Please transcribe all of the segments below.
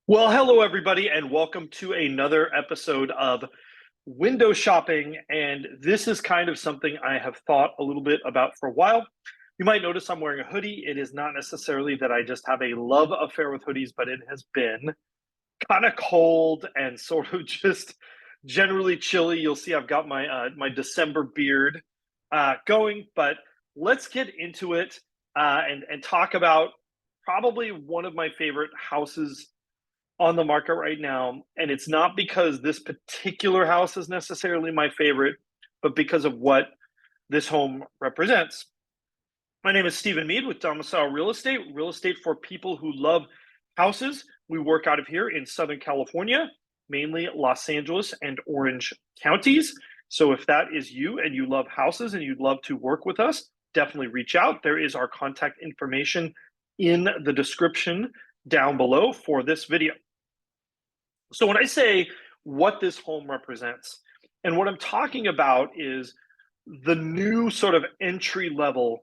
Well, hello, everybody, and welcome to another episode of Window Shopping. And this is kind of something I have thought a little bit about for a while. You might notice I'm wearing a hoodie. It is not necessarily that I just have a love affair with hoodies, but it has been kind of cold and sort of just generally chilly. You'll see I've got my December beard going, but let's get into it and talk about probably one of my favorite houses on the market right now. And it's not because this particular house is necessarily my favorite, but because of what this home represents. My name is Stephen Meade with Domicile real estate for people who love houses. We work out of here in Southern California, mainly Los Angeles and Orange counties. So if that is you and you love houses and you'd love to work with us, definitely reach out. There is our contact information in the description down below for this video. So when I say what this home represents, and what I'm talking about is the new sort of entry level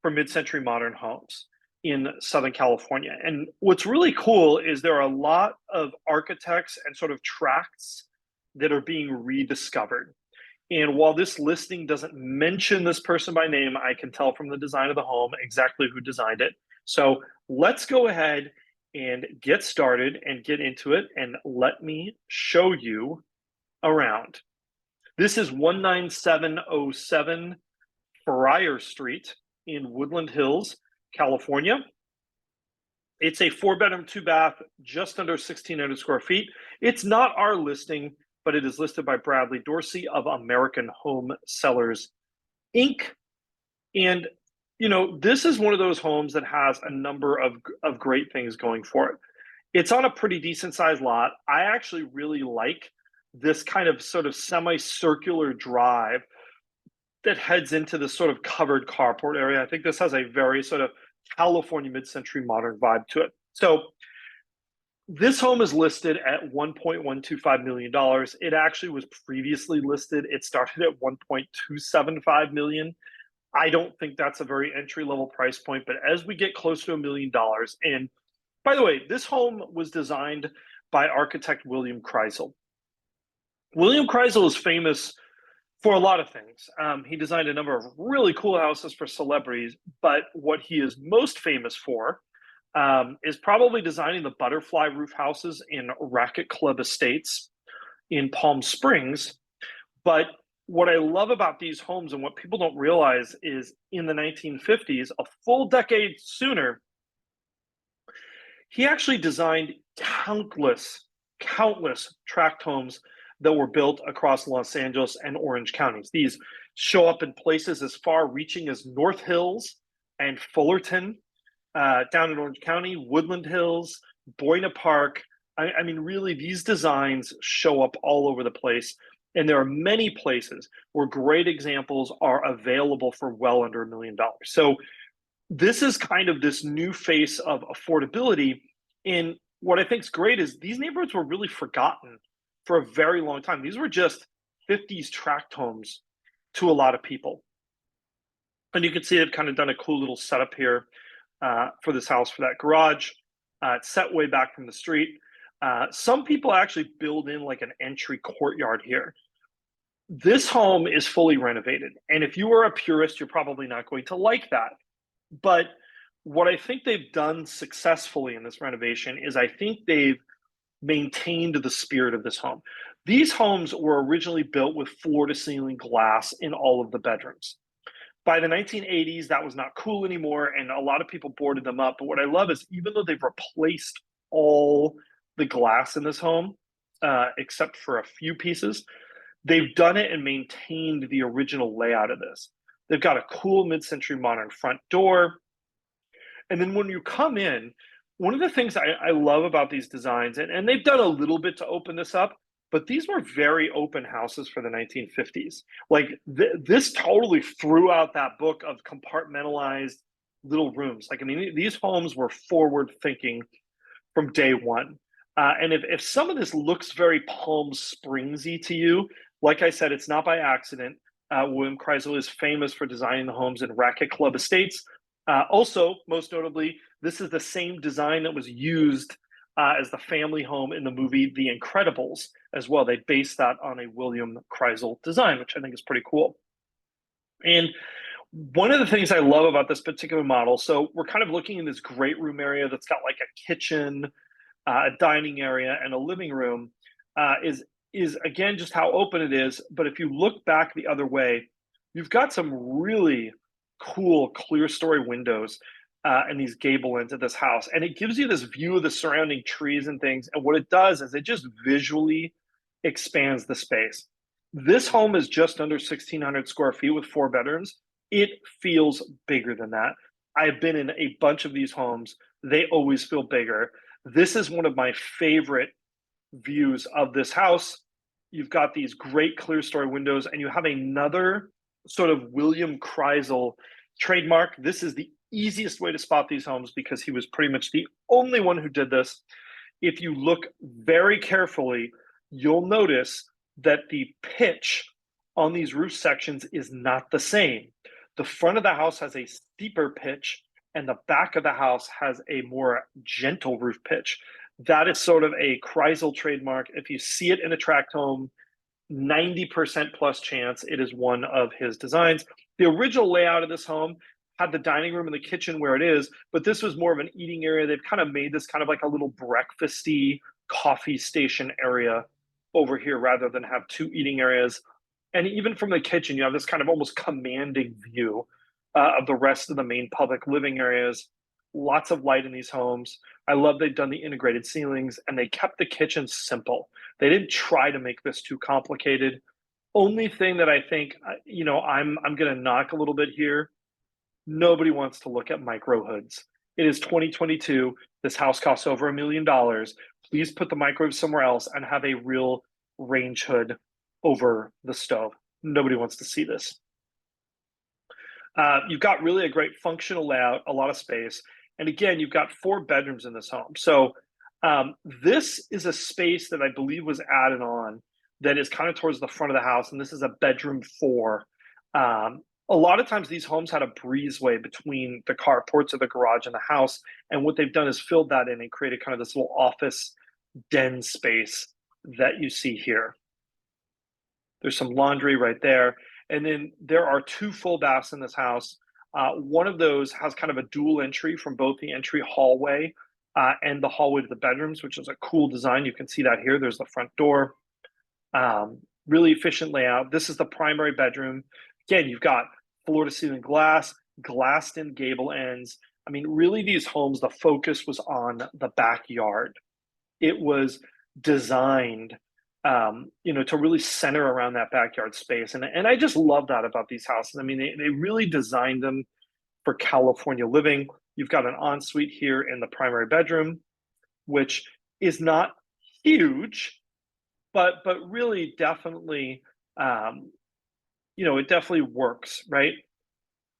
for mid-century modern homes in Southern California. And what's really cool is there are a lot of architects and sort of tracts that are being rediscovered. And while this listing doesn't mention this person by name, I can tell from the design of the home exactly who designed it. So let's go ahead and get started and get into it, and let me show you around. This is 19707 Friar Street in Woodland Hills, California. It's a 4-bedroom, 2-bath, just under 1,600 square feet. It's not our listing, but it is listed by Bradley Dorsey of American Home Sellers, Inc. And this is one of those homes that has a number of great things going for it. It's on a pretty decent sized lot. I actually really like this kind of sort of semicircular drive that heads into this sort of covered carport area. I think this has a very sort of California mid-century modern vibe to it. So this home is listed at $1.125 million. It actually was previously listed. It started at $1.275 million. I don't think that's a very entry-level price point, but as we get close to $1 million, and by the way, this home was designed by architect William Krisel. William Krisel is famous for a lot of things. He designed a number of really cool houses for celebrities, but what he is most famous for is probably designing the butterfly roof houses in Racquet Club Estates in Palm Springs. But what I love about these homes and what people don't realize is in the 1950s, a full decade sooner, he actually designed countless tract homes that were built across Los Angeles and Orange counties. These show up in places as far reaching as North Hills and Fullerton, down in Orange County, Woodland Hills, Buena Park. I mean, really, these designs show up all over the place. And there are many places where great examples are available for well under $1 million. So this is kind of this new face of affordability. And what I think is great is these neighborhoods were really forgotten for a very long time. These were just 50s tract homes to a lot of people. And you can see they've kind of done a cool little setup here for this house, for that garage. It's set way back from the street. Some people actually build in like an entry courtyard here. This home is fully renovated. And if you are a purist, you're probably not going to like that. But what I think they've done successfully in this renovation is I think they've maintained the spirit of this home. These homes were originally built with floor-to-ceiling glass in all of the bedrooms. By the 1980s, that was not cool anymore, and a lot of people boarded them up. But what I love is even though they've replaced all the glass in this home, except for a few pieces, they've done it and maintained the original layout of this. They've got a cool mid-century modern front door. And then when you come in, one of the things I love about these designs, and they've done a little bit to open this up, but these were very open houses for the 1950s. Like this totally threw out that book of compartmentalized little rooms. Like, I mean, these homes were forward thinking from day one. And if some of this looks very Palm Springsy to you, like I said, it's not by accident. William Krisel is famous for designing the homes in Racquet Club Estates. Also, most notably, this is the same design that was used as the family home in the movie The Incredibles as well. They based that on a William Krisel design, which I think is pretty cool. And one of the things I love about this particular model, so we're kind of looking in this great room area that's got like a kitchen, a dining area, and a living room, is again just how open it is. But if you look back the other way, you've got some really cool clear story windows and these gable ends of this house, and it gives you this view of the surrounding trees and things. And what it does is it just visually expands the space. This home is just under 1,600 square feet with 4 bedrooms. It feels bigger than that. I've been in a bunch of these homes. They always feel bigger. This is one of my favorite views of this house. You've got these great clear story windows, and you have another sort of William Krisel trademark. This is the easiest way to spot these homes because he was pretty much the only one who did this. If you look very carefully, you'll notice that the pitch on these roof sections is not the same. The front of the house has a steeper pitch, and the back of the house has a more gentle roof pitch. That is sort of a Krisel trademark. If you see it in a tract home, 90% plus chance it is one of his designs. The original layout of this home had the dining room and the kitchen where it is, but this was more of an eating area. They've kind of made this kind of like a little breakfasty coffee station area over here rather than have 2 eating areas. And even from the kitchen, you have this kind of almost commanding view of the rest of the main public living areas. Lots of light in these homes. I love they've done the integrated ceilings, and they kept the kitchen simple. They didn't try to make this too complicated. Only thing that I think, I'm going to knock a little bit here. Nobody wants to look at micro hoods. It is 2022. This house costs over $1 million. Please put the microwave somewhere else and have a real range hood over the stove. Nobody wants to see this. You've got really a great functional layout, a lot of space. And again, you've got 4 bedrooms in this home. So this is a space that I believe was added on that is kind of towards the front of the house. And this is a bedroom 4. A lot of times these homes had a breezeway between the carports of the garage and the house. And what they've done is filled that in and created kind of this little office den space that you see here. There's some laundry right there. And then there are 2 full baths in this house. One of those has kind of a dual entry from both the entry hallway and the hallway to the bedrooms, which is a cool design. You can see that here. There's the front door. Really efficient layout. This is the primary bedroom. Again, you've got floor to ceiling glass, glassed in gable ends. I mean, really these homes, the focus was on the backyard. It was designed to really center around that backyard space. And I just love that about these houses. I mean, they really designed them for California living. You've got an ensuite here in the primary bedroom, which is not huge, but really definitely, it definitely works, right?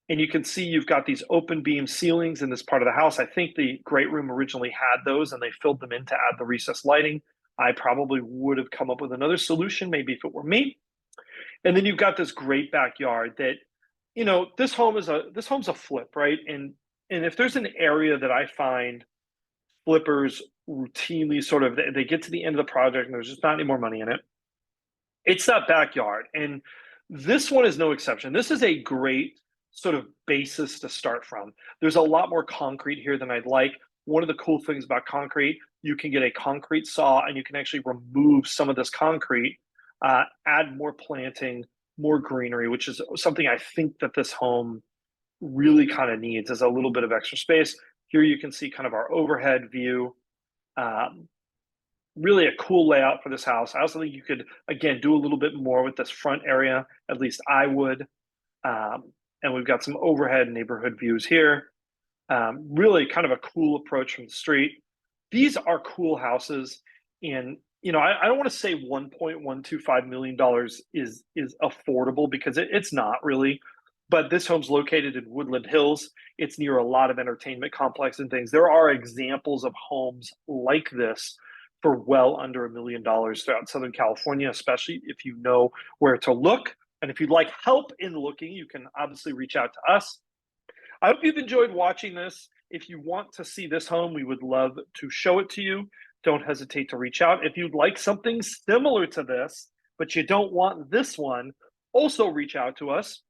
And you can see you've got these open beam ceilings in this part of the house. I think the great room originally had those and they filled them in to add the recessed lighting. I probably would have come up with another solution, maybe if it were me. And then you've got this great backyard that, this home's a flip, right? And if there's an area that I find flippers routinely sort of, they get to the end of the project and there's just not any more money in it, it's that backyard. And this one is no exception. This is a great sort of basis to start from. There's a lot more concrete here than I'd like. One of the cool things about concrete, you can get a concrete saw and you can actually remove some of this concrete, add more planting, more greenery, which is something I think that this home really kind of needs, is a little bit of extra space. Here you can see kind of our overhead view. Really a cool layout for this house. I also think you could, again, do a little bit more with this front area. At least I would. And we've got some overhead neighborhood views here. Really kind of a cool approach from the street. These are cool houses. And, I don't want to say $1.125 million is affordable because it's not really. But this home's located in Woodland Hills. It's near a lot of entertainment complex and things. There are examples of homes like this for well under $1 million throughout Southern California, especially if you know where to look. And if you'd like help in looking, you can obviously reach out to us. I hope you've enjoyed watching this. If you want to see this home, we would love to show it to you. Don't hesitate to reach out. If you'd like something similar to this, but you don't want this one, also reach out to us.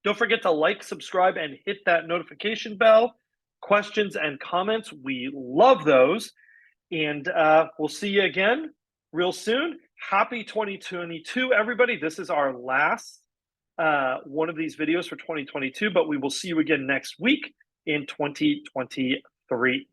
Don't forget to like, subscribe, and hit that notification bell. Questions and comments, we love those. And we'll see you again real soon. Happy 2022, everybody. This is our last one of these videos for 2022, but we will see you again next week in 2023.